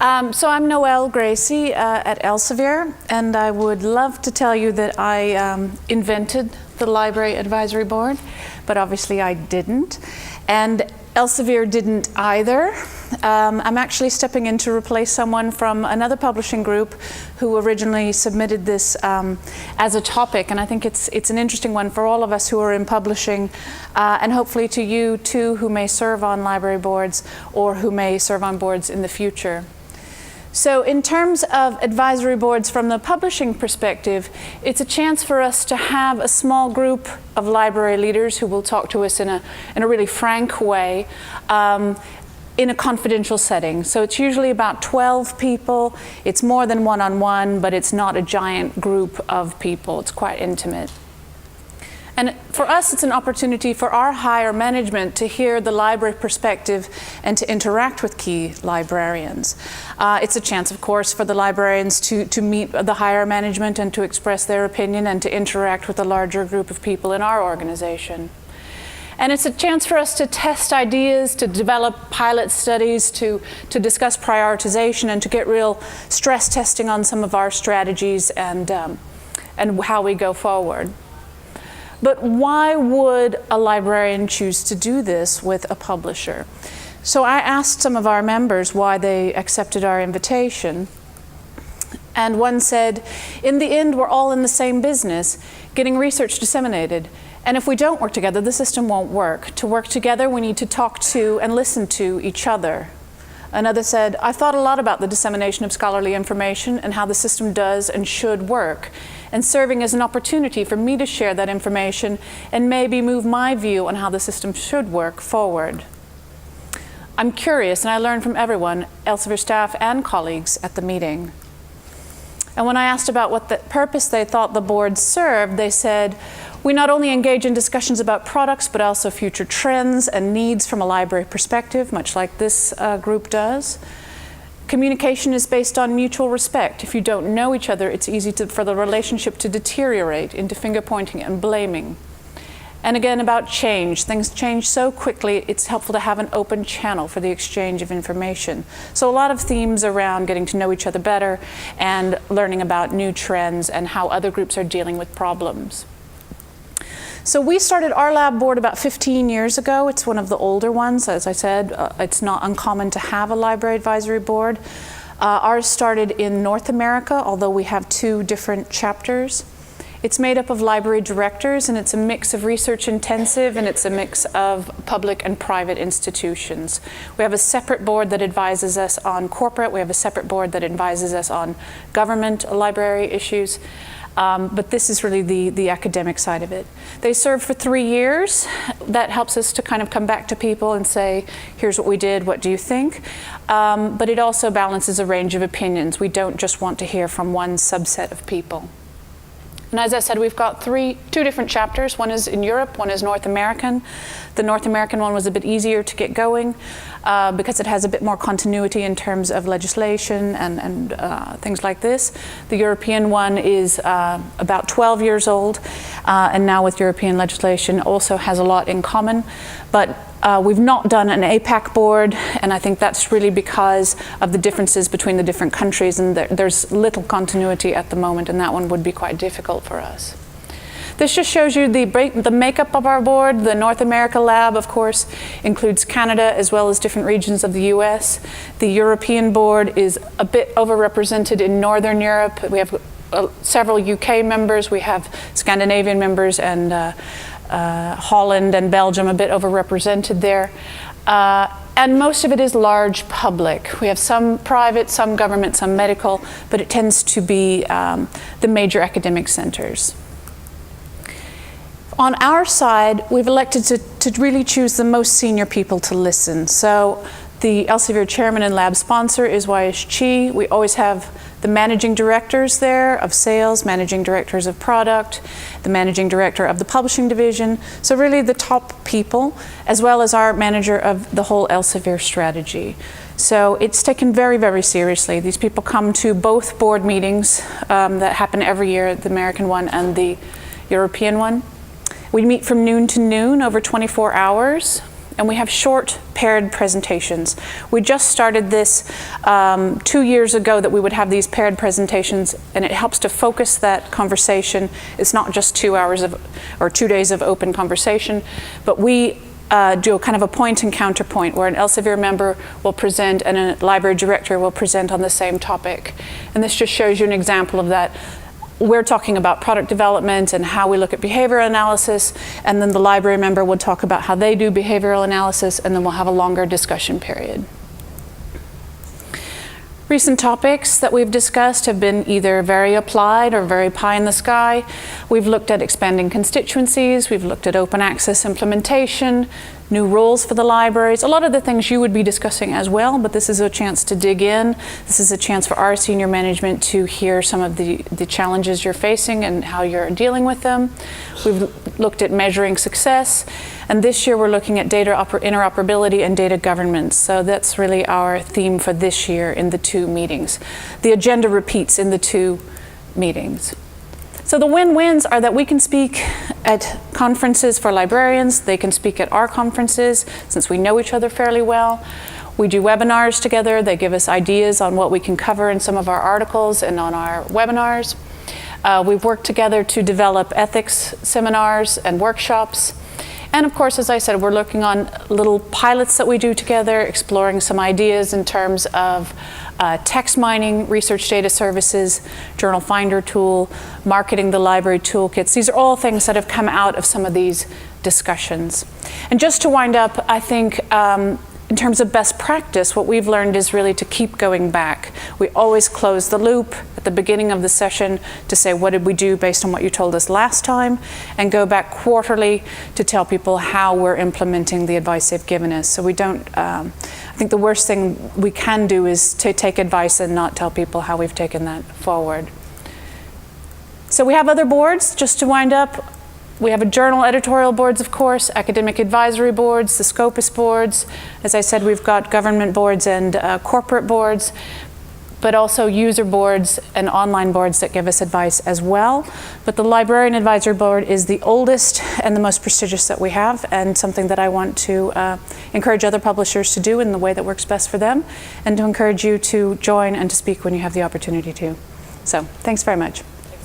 So I'm Noelle Gracy at Elsevier, and I would love to tell you that I invented the Library Advisory Board, but obviously I didn't. And Elsevier didn't either. I'm actually stepping in to replace someone from another publishing group who originally submitted this as a topic, and I think it's an interesting one for all of us who are in publishing, and hopefully to you too who may serve on library boards or who may serve on boards in the future. So in terms of advisory boards from the publishing perspective, it's a chance for us to have a small group of library leaders who will talk to us in a really frank way in a confidential setting. So it's usually about 12 people. It's more than one-on-one, but it's not a giant group of people. It's quite intimate. And for us, it's an opportunity for our higher management to hear the library perspective and to interact with key librarians. It's a chance, of course, for the librarians to meet the higher management and to express their opinion and to interact with a larger group of people in our organization. And it's a chance for us to test ideas, to develop pilot studies, to discuss prioritization, and to get real stress testing on some of our strategies and how we go forward. But why would a librarian choose to do this with a publisher? So I asked some of our members why they accepted our invitation. And one said, in the end, we're all in the same business, getting research disseminated. And if we don't work together, the system won't work. To work together, we need to talk to and listen to each other. Another said, I thought a lot about the dissemination of scholarly information and how the system does and should work, and serving as an opportunity for me to share that information and maybe move my view on how the system should work forward. I'm curious, and I learned from everyone, Elsevier staff and colleagues at the meeting. And when I asked about what the purpose they thought the board served, they said, we not only engage in discussions about products, but also future trends and needs from a library perspective, much like this group does. Communication is based on mutual respect. If you don't know each other, it's easy for the relationship to deteriorate into finger pointing and blaming. And again, about change. Things change so quickly, it's helpful to have an open channel for the exchange of information. So a lot of themes around getting to know each other better and learning about new trends and how other groups are dealing with problems. So we started our lab board about 15 years ago. It's one of the older ones. As I said, it's not uncommon to have a library advisory board. Ours started in North America, although we have 2 different chapters. It's made up of library directors, and it's a mix of research intensive, and it's a mix of public and private institutions. We have a separate board that advises us on corporate. We have a separate board that advises us on government library issues. But this is really the academic side of it. They serve for 3 years. That helps us to kind of come back to people and say, here's what we did, what do you think? But it also balances a range of opinions. We don't just want to hear from one subset of people. And as I said, we've got 2 different chapters. One is in Europe, one is North American. The North American one was a bit easier to get going because it has a bit more continuity in terms of legislation and things like this. The European one is about 12 years old, and now with European legislation also has a lot in common. But we've not done an APAC board, and I think that's really because of the differences between the different countries, and there's little continuity at the moment, and that one would be quite difficult for us. This just shows you the makeup of our board. The North America lab, of course, includes Canada as well as different regions of the US. The European board is a bit overrepresented in Northern Europe. We have several UK members. We have Scandinavian members and Holland and Belgium a bit overrepresented there. And most of it is large public. We have some private, some government, some medical, but it tends to be the major academic centers. On our side, we've elected to really choose the most senior people to listen. So the Elsevier chairman and lab sponsor is UKSG. We always have the managing directors there of sales, managing directors of product, the managing director of the publishing division. So really the top people, as well as our manager of the whole Elsevier strategy. So it's taken very, very seriously. These people come to both board meetings that happen every year, the American one and the European one. We meet from noon to noon over 24 hours. and we have short paired presentations. We just started this 2 years ago, that we would have these paired presentations, and it helps to focus that conversation. It's not just 2 hours or 2 days of open conversation, but we do a kind of a point and counterpoint, where an Elsevier member will present and a library director will present on the same topic. And this just shows you an example of that. We're talking about product development and how we look at behavioral analysis, and then the library member will talk about how they do behavioral analysis, and then we'll have a longer discussion period. Recent topics that we've discussed have been either very applied or very pie in the sky. We've looked at expanding constituencies, we've looked at open access implementation, new roles for the libraries, a lot of the things you would be discussing as well, but this is a chance to dig in. This is a chance for our senior management to hear some of the challenges you're facing and how you're dealing with them. We've looked at measuring success, and this year we're looking at data interoperability and data governance. So that's really our theme for this year in the 2 meetings. The agenda repeats in the 2 meetings. So the win-wins are that we can speak at conferences for librarians, they can speak at our conferences, since we know each other fairly well. We do webinars together, they give us ideas on what we can cover in some of our articles and on our webinars. We've worked together to develop ethics seminars and workshops. And of course, as I said, we're looking on little pilots that we do together, exploring some ideas in terms of text mining, research data services, journal finder tool, marketing the library toolkits. These are all things that have come out of some of these discussions. And just to wind up, I think in terms of best practice, what we've learned is really to keep going back. We always close the loop at the beginning of the session to say, what did we do based on what you told us last time, and go back quarterly to tell people how we're implementing the advice they've given us. So we don't, I think the worst thing we can do is to take advice and not tell people how we've taken that forward. So we have other boards, just to wind up. We have a journal editorial boards, of course, academic advisory boards, the Scopus boards. As I said, we've got government boards and corporate boards, but also user boards and online boards that give us advice as well. But the Librarian Advisory Board is the oldest and the most prestigious that we have, and something that I want to encourage other publishers to do in the way that works best for them, and to encourage you to join and to speak when you have the opportunity to. So, thanks very much.